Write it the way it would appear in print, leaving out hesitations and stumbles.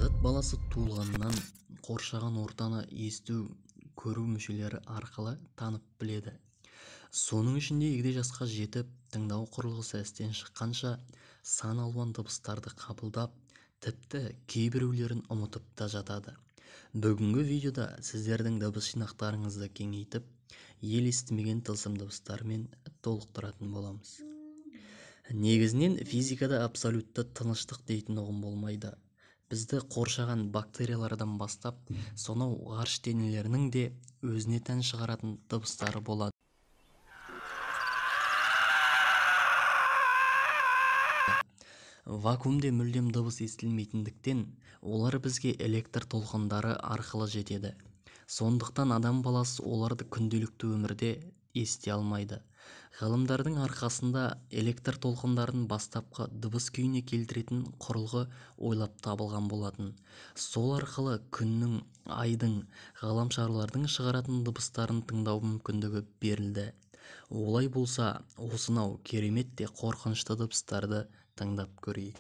Зат баласы туылғаннан қоршаған ортаны есту, көру мүшелері арқылы танып біледі. Соның ішінде егде жасқа жетіп, тыңдау құрылғысы істен шыққанша сан алуан дыбыстарды қабылдап, тіпті кейбіреулерін ұмытып та жатады. Бүгінгі видеода сіздердің дыбыс жинақтарыңызды кеңейтіп, ел естімеген тылсым дыбыстармен толықтыратын боламыз. Негізінен физикада абсолютті тыныштық дейтін ұғым болмайды. Бізді қоршаған бактериялардан бастап, сонау ғарыш денелерінің де өзіне тән шығаратын дыбыстары болады. Вакуумде мүлдем дыбыс естілмейтіндіктен, олар бізге электр толқындары арқылы жетеді. Сондықтан адам баласы оларды күнделікті өмірде ести алмайды. Ғалымдардың арқасында электр толқындарын бастапқы дыбыс күйіне келтіретін құрылғы ойлап табылған болатын. Сол арқылы күннің, айдың, ғаламшарлардың шығаратын дыбыстарын тыңдау мүмкіндігі берілді. Олай болса, осынау керемет те қорқынышты дыбыстарды тыңдап көрейік.